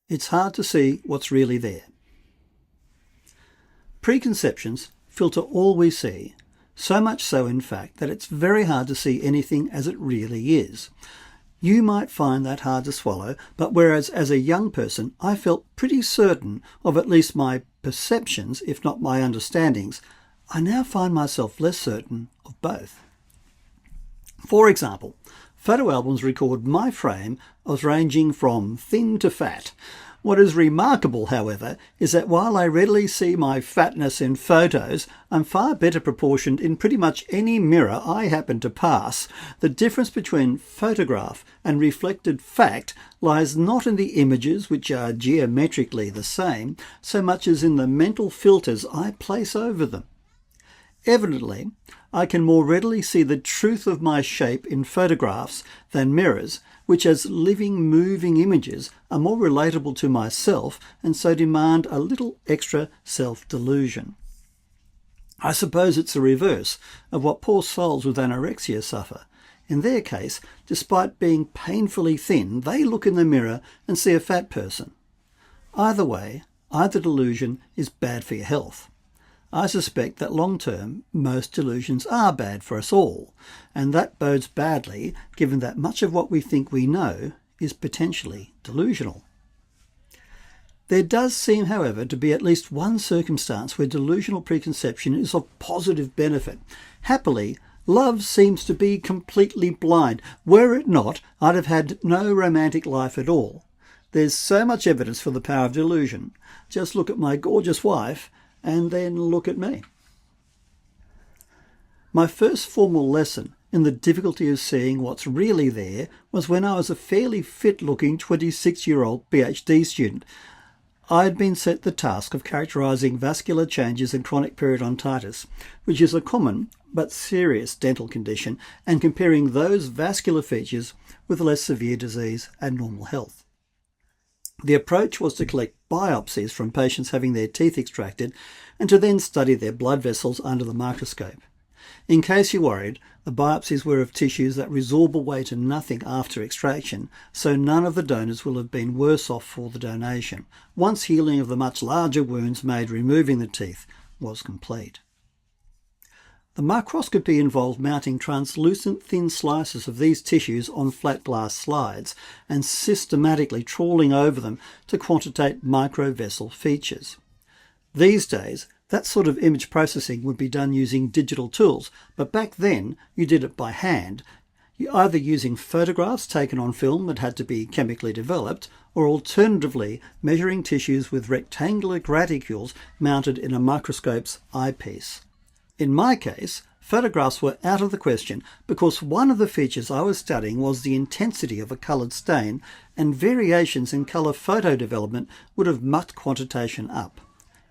It's hard to see what's really there. Preconceptions filter all we see, so much so in fact that it's very hard to see anything as it really is. You might find that hard to swallow, but whereas as a young person I felt pretty certain of at least my perceptions, if not my understandings, I now find myself less certain of both. For example, photo albums record my frame as ranging from thin to fat. What is remarkable, however, is that while I readily see my fatness in photos, I'm far better proportioned in pretty much any mirror I happen to pass. The difference between photograph and reflected fact lies not in the images, which are geometrically the same, so much as in the mental filters I place over them. Evidently, I can more readily see the truth of my shape in photographs than mirrors, which as living, moving images are more relatable to myself and so demand a little extra self-delusion. I suppose it's the reverse of what poor souls with anorexia suffer. In their case, despite being painfully thin, they look in the mirror and see a fat person. Either way, either delusion is bad for your health. I suspect that long-term, most delusions are bad for us all, and that bodes badly given that much of what we think we know is potentially delusional. There does seem, however, to be at least one circumstance where delusional preconception is of positive benefit. Happily, love seems to be completely blind. Were it not, I'd have had no romantic life at all. There's so much evidence for the power of delusion. Just look at my gorgeous wife, and then look at me. My first formal lesson in the difficulty of seeing what's really there was when I was a fairly fit-looking 26-year-old PhD student. I had been set the task of characterising vascular changes in chronic periodontitis, which is a common but serious dental condition, and comparing those vascular features with less severe disease and normal health. The approach was to collect biopsies from patients having their teeth extracted and to then study their blood vessels under the microscope. In case you worried, the biopsies were of tissues that resorb away to nothing after extraction, so none of the donors will have been worse off for the donation, once healing of the much larger wounds made removing the teeth was complete. The microscopy involved mounting translucent thin slices of these tissues on flat glass slides and systematically trawling over them to quantitate microvessel features. These days, that sort of image processing would be done using digital tools, but back then you did it by hand, either using photographs taken on film that had to be chemically developed, or alternatively measuring tissues with rectangular graticules mounted in a microscope's eyepiece. In my case, photographs were out of the question because one of the features I was studying was the intensity of a coloured stain, and variations in colour photo development would have mucked quantitation up.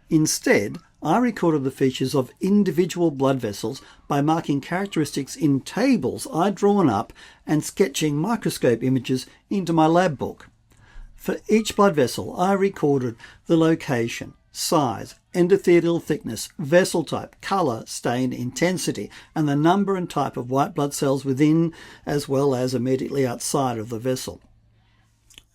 Instead, I recorded the features of individual blood vessels by marking characteristics in tables I'd drawn up and sketching microscope images into my lab book. For each blood vessel, I recorded the location, size, endothelial thickness, vessel type, colour, stain intensity, and the number and type of white blood cells within as well as immediately outside of the vessel.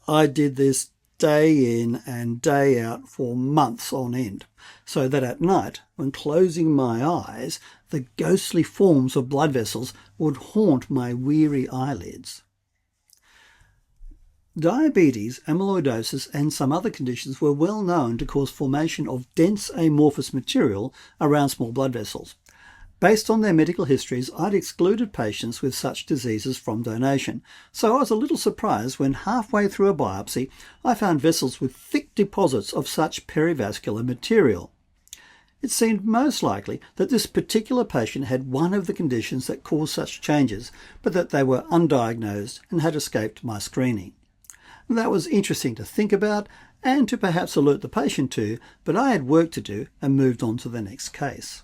I did this day in and day out for months on end, so that at night, when closing my eyes, the ghostly forms of blood vessels would haunt my weary eyelids. Diabetes, amyloidosis and some other conditions were well known to cause formation of dense amorphous material around small blood vessels. Based on their medical histories, I'd excluded patients with such diseases from donation, so I was a little surprised when halfway through a biopsy I found vessels with thick deposits of such perivascular material. It seemed most likely that this particular patient had one of the conditions that cause such changes, but that they were undiagnosed and had escaped my screening. That was interesting to think about and to perhaps alert the patient to, but I had work to do and moved on to the next case.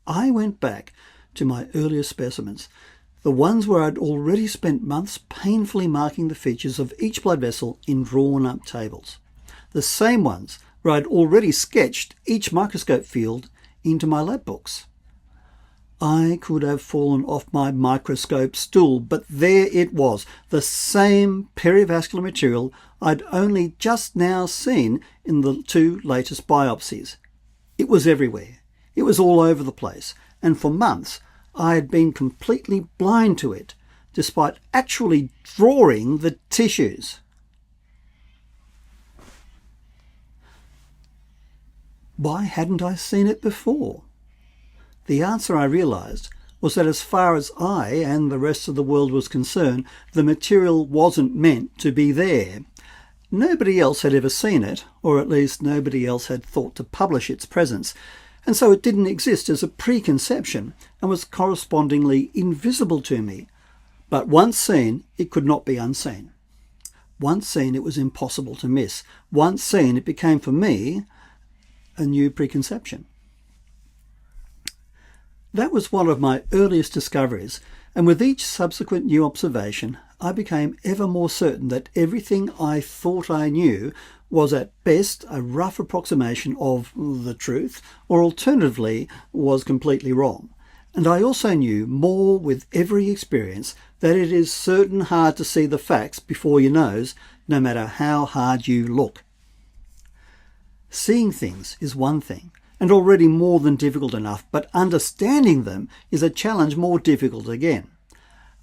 I went back to my earlier specimens, the ones where I'd already spent months painfully marking the features of each blood vessel in drawn-up tables, the same ones where I'd already sketched each microscope field into my lab books. I could have fallen off my microscope stool, but there it was, the same perivascular material I'd only just now seen in the 2 latest biopsies. It was everywhere. It was all over the place, and for months I had been completely blind to it, despite actually drawing the tissues. Why hadn't I seen it before? The answer, I realised, was that as far as I and the rest of the world was concerned, the material wasn't meant to be there. Nobody else had ever seen it, or at least nobody else had thought to publish its presence, and so it didn't exist as a preconception and was correspondingly invisible to me. But once seen, it could not be unseen. Once seen, it was impossible to miss. Once seen, it became for me a new preconception. That was one of my earliest discoveries, and with each subsequent new observation, I became ever more certain that everything I thought I knew was at best a rough approximation of the truth, or alternatively was completely wrong. And I also knew more with every experience that it is certain hard to see the facts before your nose, no matter how hard you look. Seeing things is one thing, and already more than difficult enough, but understanding them is a challenge more difficult again.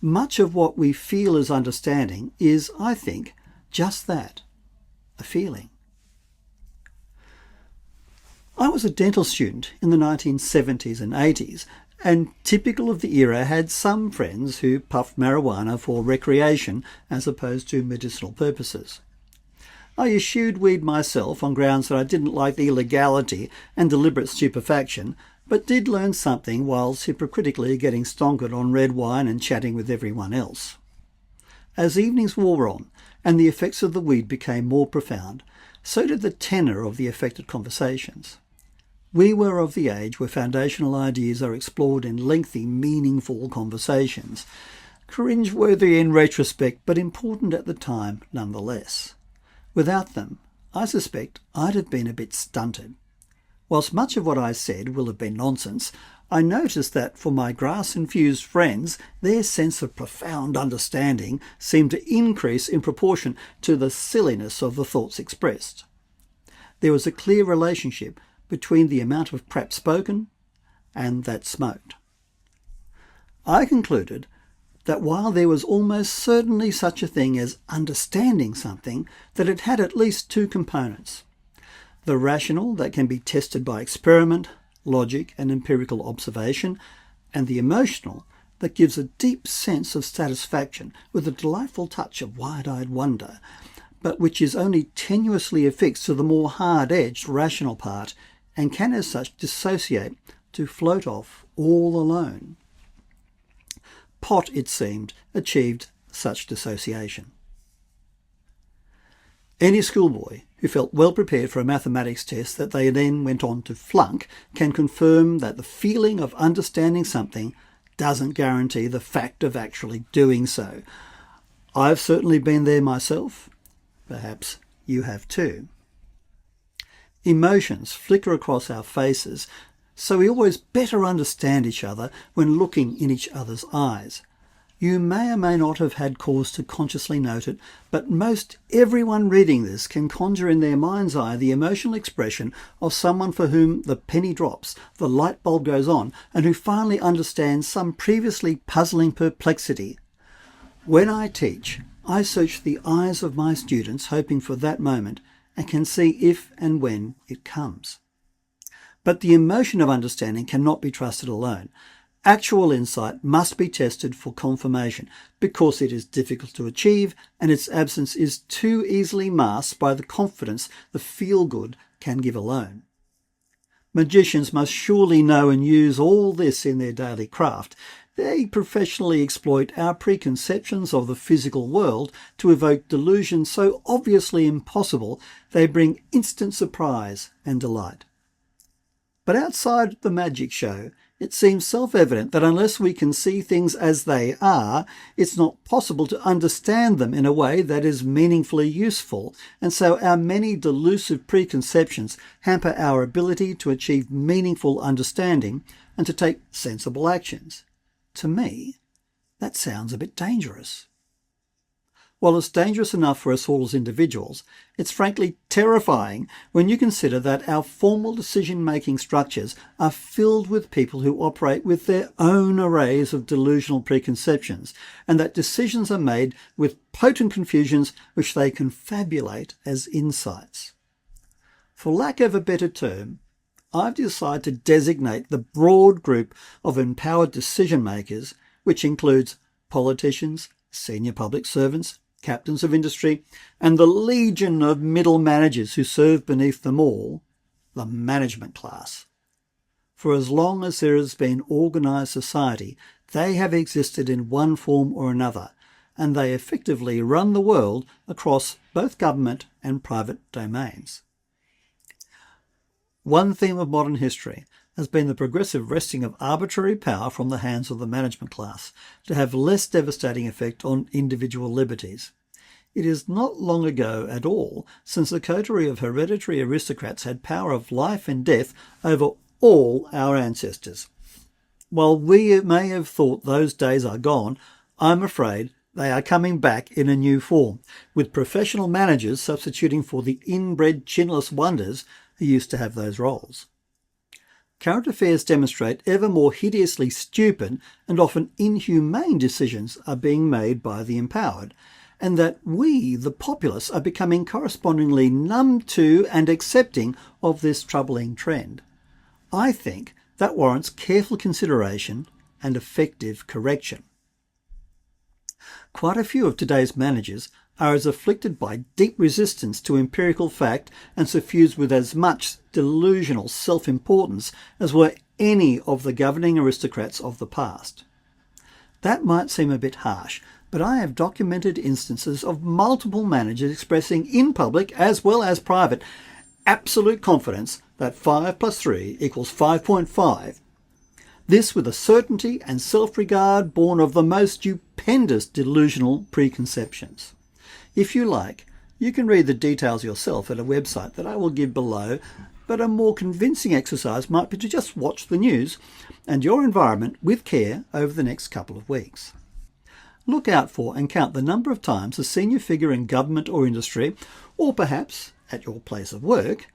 Much of what we feel as understanding is, I think, just that, a feeling. I was a dental student in the 1970s and 80s, and typical of the era had some friends who puffed marijuana for recreation as opposed to medicinal purposes. I eschewed weed myself on grounds that I didn't like the illegality and deliberate stupefaction, but did learn something whilst hypocritically getting stonkered on red wine and chatting with everyone else. As evenings wore on and the effects of the weed became more profound, so did the tenor of the affected conversations. We were of the age where foundational ideas are explored in lengthy, meaningful conversations, cringeworthy in retrospect, but important at the time nonetheless. Without them, I suspect I'd have been a bit stunted. Whilst much of what I said will have been nonsense, I noticed that for my grass-infused friends, their sense of profound understanding seemed to increase in proportion to the silliness of the thoughts expressed. There was a clear relationship between the amount of crap spoken and that smoked. I concluded that while there was almost certainly such a thing as understanding something, that it had at least 2 components. The rational that can be tested by experiment, logic and empirical observation, and the emotional that gives a deep sense of satisfaction with a delightful touch of wide-eyed wonder, but which is only tenuously affixed to the more hard-edged rational part and can as such dissociate to float off all alone. Pot, it seemed, achieved such dissociation. Any schoolboy who felt well prepared for a mathematics test that they then went on to flunk can confirm that the feeling of understanding something doesn't guarantee the fact of actually doing so. I've certainly been there myself. Perhaps you have too. Emotions flicker across our faces, so we always better understand each other when looking in each other's eyes. You may or may not have had cause to consciously note it, but most everyone reading this can conjure in their mind's eye the emotional expression of someone for whom the penny drops, the light bulb goes on, and who finally understands some previously puzzling perplexity. When I teach, I search the eyes of my students hoping for that moment and can see if and when it comes. But the emotion of understanding cannot be trusted alone. Actual insight must be tested for confirmation because it is difficult to achieve and its absence is too easily masked by the confidence the feel-good can give alone. Magicians must surely know and use all this in their daily craft. They professionally exploit our preconceptions of the physical world to evoke delusions so obviously impossible they bring instant surprise and delight. But outside the magic show, It seems self-evident that unless we can see things as they are, it's not possible to understand them in a way that is meaningfully useful, and so our many delusive preconceptions hamper our ability to achieve meaningful understanding and to take sensible actions. To me, that sounds a bit dangerous. While it's dangerous enough for us all as individuals, it's frankly terrifying when you consider that our formal decision-making structures are filled with people who operate with their own arrays of delusional preconceptions, and that decisions are made with potent confusions which they confabulate as insights. For lack of a better term, I've decided to designate the broad group of empowered decision-makers, which includes politicians, senior public servants, captains of industry, and the legion of middle managers who serve beneath them all, the management class. For as long as there has been organised society, they have existed in one form or another, and they effectively run the world across both government and private domains. One theme of modern history has been the progressive wresting of arbitrary power from the hands of the management class to have less devastating effect on individual liberties. It is not long ago at all since the coterie of hereditary aristocrats had power of life and death over all our ancestors. While we may have thought those days are gone, I'm afraid they are coming back in a new form, with professional managers substituting for the inbred chinless wonders who used to have those roles. Current affairs demonstrate ever more hideously stupid and often inhumane decisions are being made by the empowered, and that we, the populace, are becoming correspondingly numb to and accepting of this troubling trend. I think that warrants careful consideration and effective correction. Quite a few of today's managers are as afflicted by deep resistance to empirical fact and suffused with as much delusional self-importance as were any of the governing aristocrats of the past. That might seem a bit harsh, but I have documented instances of multiple managers expressing in public as well as private absolute confidence that 5 plus 3 equals 5.5. This with a certainty and self-regard born of the most stupendous delusional preconceptions. If you like, you can read the details yourself at a website that I will give below, but a more convincing exercise might be to just watch the news and your environment with care over the next couple of weeks. Look out for and count the number of times a senior figure in government or industry, or perhaps at your place of work,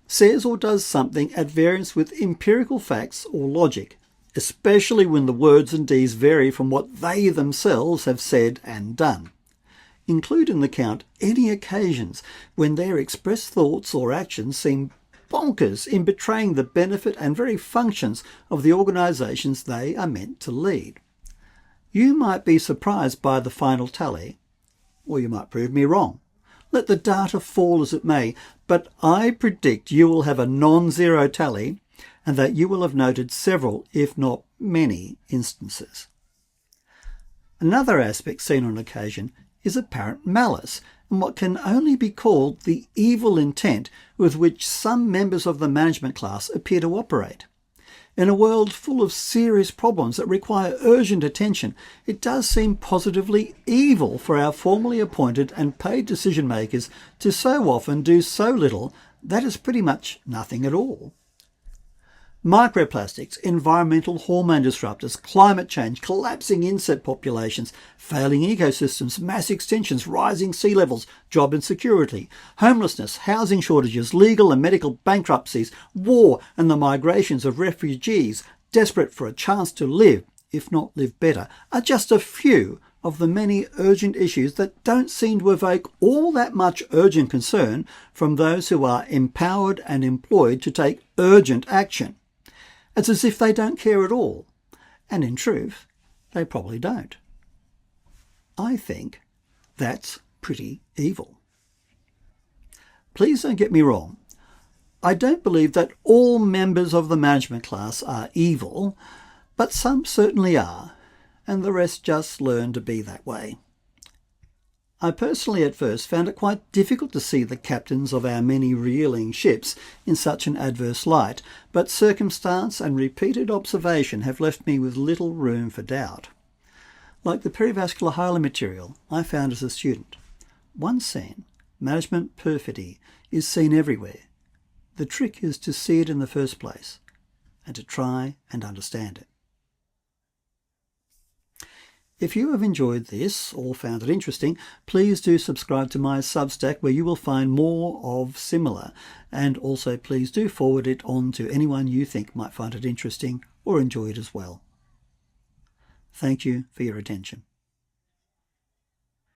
says or does something at variance with empirical facts or logic, especially when the words and deeds vary from what they themselves have said and done. Include in the count any occasions when their expressed thoughts or actions seem bonkers in betraying the benefit and very functions of the organisations they are meant to lead. You might be surprised by the final tally, or you might prove me wrong. Let the data fall as it may, but I predict you will have a non-zero tally and that you will have noted several, if not many, instances. Another aspect seen on occasion is apparent malice, and what can only be called the evil intent with which some members of the management class appear to operate. In a world full of serious problems that require urgent attention, it does seem positively evil for our formally appointed and paid decision makers to so often do so little that is pretty much nothing at all. Microplastics, environmental hormone disruptors, climate change, collapsing insect populations, failing ecosystems, mass extinctions, rising sea levels, job insecurity, homelessness, housing shortages, legal and medical bankruptcies, war and the migrations of refugees desperate for a chance to live, if not live better, are just a few of the many urgent issues that don't seem to evoke all that much urgent concern from those who are empowered and employed to take urgent action. It's as if they don't care at all, and in truth, they probably don't. I think that's pretty evil. Please don't get me wrong. I don't believe that all members of the management class are evil, but some certainly are, and the rest just learn to be that way. I personally at first found it quite difficult to see the captains of our many reeling ships in such an adverse light, but circumstance and repeated observation have left me with little room for doubt. Like the perivascular highland material I found as a student, once seen, management perfidy is seen everywhere. The trick is to see it in the first place and to try and understand it. If you have enjoyed this or found it interesting, please do subscribe to my Substack where you will find more of similar, and also please do forward it on to anyone you think might find it interesting or enjoy it as well. Thank you for your attention.